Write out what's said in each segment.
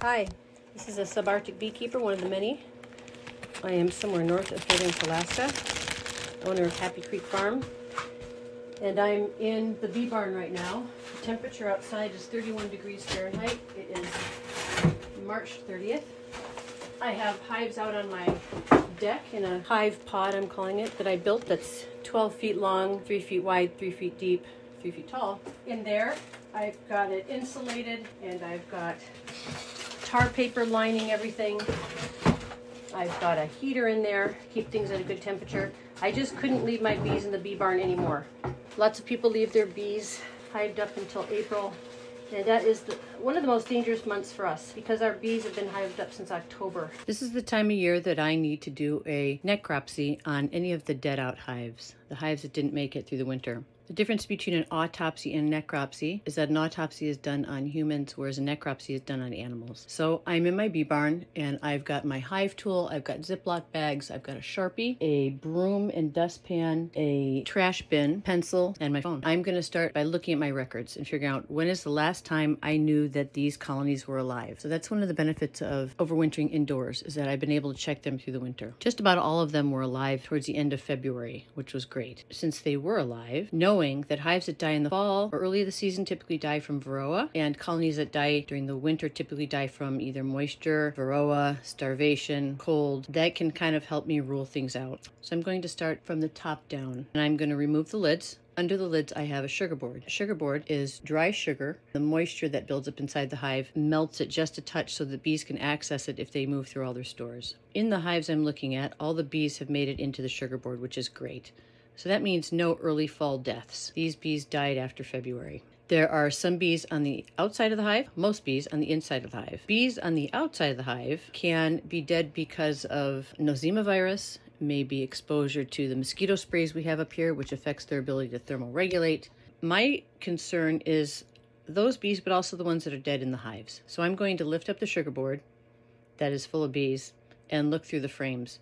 Hi, this is a Subarctic Beekeeper, one of the many. I am somewhere north of Fairbanks, Alaska, owner of Happy Creek Farm. And I'm in the bee barn right now. The temperature outside is 31 degrees Fahrenheit. It is March 30th. I have hives out on my deck in a hive pod, I'm calling it, that I built that's 12 feet long, 3 feet wide, 3 feet deep, 3 feet tall. In there, I've got it insulated and I've got tar paper lining everything. I've got a heater in there, keep things at a good temperature. I just couldn't leave my bees in the bee barn anymore. Lots of people leave their bees hived up until April, and that is one of the most dangerous months for us because our bees have been hived up since October. This is the time of year that I need to do a necropsy on any of the dead out hives, the hives that didn't make it through the winter. The difference between an autopsy and necropsy is that an autopsy is done on humans, whereas a necropsy is done on animals. So I'm in my bee barn and I've got my hive tool, I've got Ziploc bags, I've got a Sharpie, a broom and dustpan, a trash bin, pencil, and my phone. I'm gonna start by looking at my records and figuring out when is the last time I knew that these colonies were alive. So that's one of the benefits of overwintering indoors, is that I've been able to check them through the winter. Just about all of them were alive towards the end of February, which was great. Since they were alive, knowing that hives that die in the fall or early of the season typically die from varroa, and colonies that die during the winter typically die from either moisture, varroa, starvation, cold. That can kind of help me rule things out. So I'm going to start from the top down, and I'm going to remove the lids. Under the lids, I have a sugar board. A sugar board is dry sugar. The moisture that builds up inside the hive melts it just a touch so the bees can access it if they move through all their stores. In the hives I'm looking at, all the bees have made it into the sugar board, which is great. So that means no early fall deaths. These bees died after February. There are some bees on the outside of the hive, most bees on the inside of the hive. Bees on the outside of the hive can be dead because of nosema virus, maybe exposure to the mosquito sprays we have up here, which affects their ability to thermoregulate. My concern is those bees, but also the ones that are dead in the hives. So I'm going to lift up the sugar board that is full of bees and look through the frames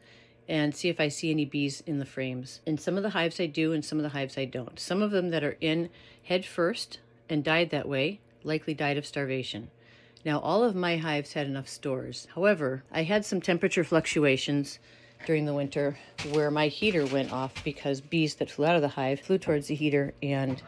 and see if I see any bees in the frames. In some of the hives I do, and some of the hives I don't. Some of them that are in head first and died that way likely died of starvation. Now, all of my hives had enough stores. However, I had some temperature fluctuations during the winter where my heater went off because bees that flew out of the hive flew towards the heater and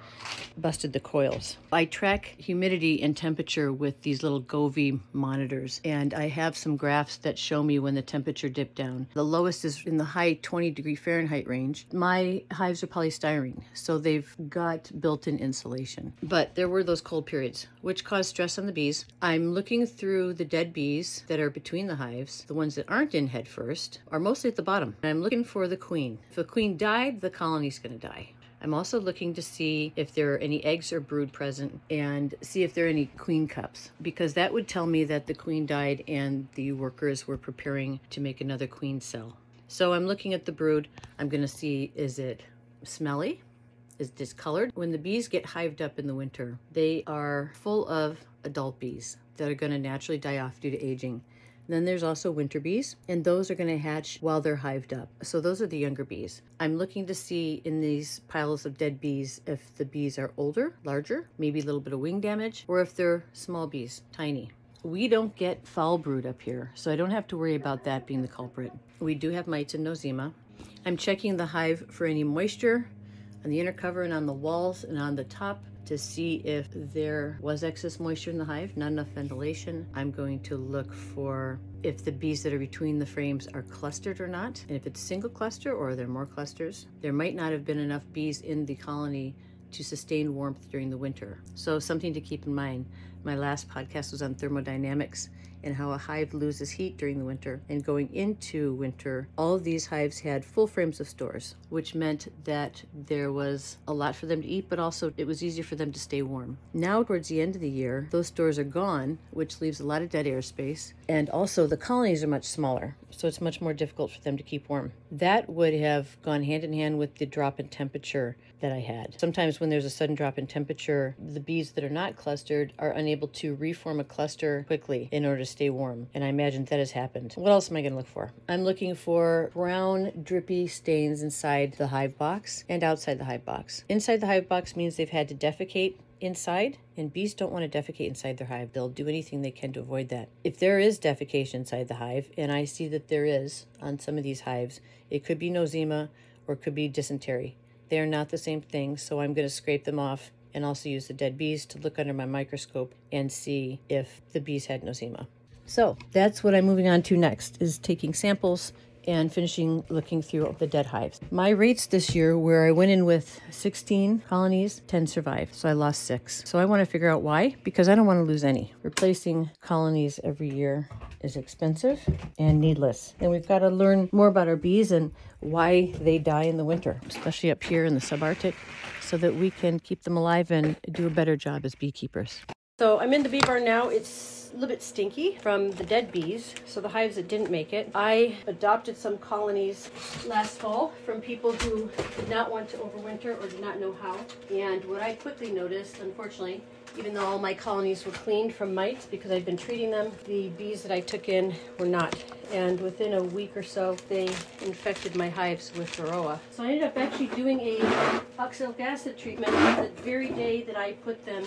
busted the coils. I track humidity and temperature with these little Govee monitors, and I have some graphs that show me when the temperature dipped down. The lowest is in the high 20 degree Fahrenheit range. My hives are polystyrene, so they've got built-in insulation. But there were those cold periods, which caused stress on the bees. I'm looking through the dead bees that are between the hives. The ones that aren't in head first are mostly at the bottom. And I'm looking for the queen. If the queen died, the colony's going to die. I'm also looking to see if there are any eggs or brood present and see if there are any queen cups, because that would tell me that the queen died and the workers were preparing to make another queen cell. So I'm looking at the brood. I'm going to see, is it smelly? Is it discolored? When the bees get hived up in the winter, they are full of adult bees that are going to naturally die off due to aging. Then there's also winter bees, and those are going to hatch while they're hived up. So those are the younger bees. I'm looking to see in these piles of dead bees if the bees are older, larger, maybe a little bit of wing damage, or if they're small bees, tiny. We don't get foul brood up here, so I don't have to worry about that being the culprit. We do have mites and nosema. I'm checking the hive for any moisture on the inner cover and on the walls and on the top to see if there was excess moisture in the hive, not enough ventilation. I'm going to look for if the bees that are between the frames are clustered or not, and if it's a single cluster or are there more clusters. There might not have been enough bees in the colony to sustain warmth during the winter. So something to keep in mind. My last podcast was on thermodynamics and how a hive loses heat during the winter. And going into winter, all of these hives had full frames of stores, which meant that there was a lot for them to eat, but also it was easier for them to stay warm. Now, towards the end of the year, those stores are gone, which leaves a lot of dead airspace. And also the colonies are much smaller, so it's much more difficult for them to keep warm. That would have gone hand in hand with the drop in temperature that I had. Sometimes when there's a sudden drop in temperature, the bees that are not clustered are unable to reform a cluster quickly in order to stay warm. And I imagine that has happened. What else am I going to look for? I'm looking for brown, drippy stains inside the hive box and outside the hive box. Inside the hive box means they've had to defecate inside, and bees don't want to defecate inside their hive. They'll do anything they can to avoid that. If there is defecation inside the hive, and I see that there is on some of these hives, it could be nosema or it could be dysentery. They are not the same thing, so I'm going to scrape them off and also use the dead bees to look under my microscope and see if the bees had nosema. So that's what I'm moving on to next, is taking samples and finishing looking through the dead hives. My rates this year, where I went in with 16 colonies, 10 survived, so I lost 6. So I want to figure out why, because I don't want to lose any. Replacing colonies every year is expensive and needless. And we've got to learn more about our bees and why they die in the winter, especially up here in the subarctic, so that we can keep them alive and do a better job as beekeepers. So I'm in the bee barn now. It's a little bit stinky from the dead bees, so the hives that didn't make it. I adopted some colonies last fall from people who did not want to overwinter or did not know how. And what I quickly noticed, unfortunately, even though all my colonies were cleaned from mites because I'd been treating them, the bees that I took in were not. And within a week or so, they infected my hives with varroa. So I ended up actually doing a oxalic acid treatment the very day that I put them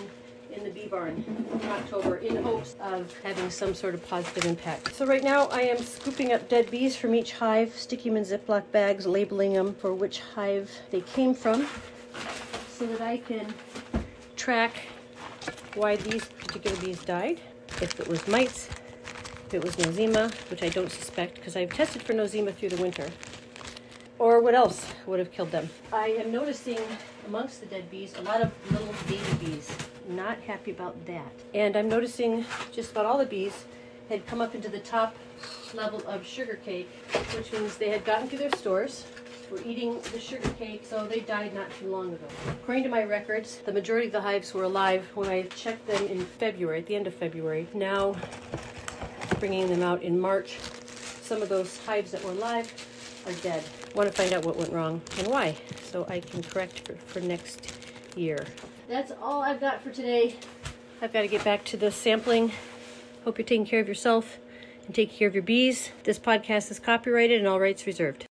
in the bee barn in October, in hopes of having some sort of positive impact. So right now I am scooping up dead bees from each hive, sticking them in Ziploc bags, labeling them for which hive they came from, so that I can track why these particular bees died, if it was mites, if it was nosema, which I don't suspect because I've tested for nosema through the winter, or what else would have killed them. I am noticing amongst the dead bees a lot of little baby bees. Not happy about that. And I'm noticing just about all the bees had come up into the top level of sugar cake, which means they had gotten through their stores, were eating the sugar cake, so they died not too long ago. According to my records, the majority of the hives were alive when I checked them in February, at the end of February. Now, bringing them out in March, some of those hives that were alive are dead. I want to find out what went wrong and why, so I can correct for next year. That's all I've got for today. I've got to get back to the sampling. Hope you're taking care of yourself and taking care of your bees. This podcast is copyrighted and all rights reserved.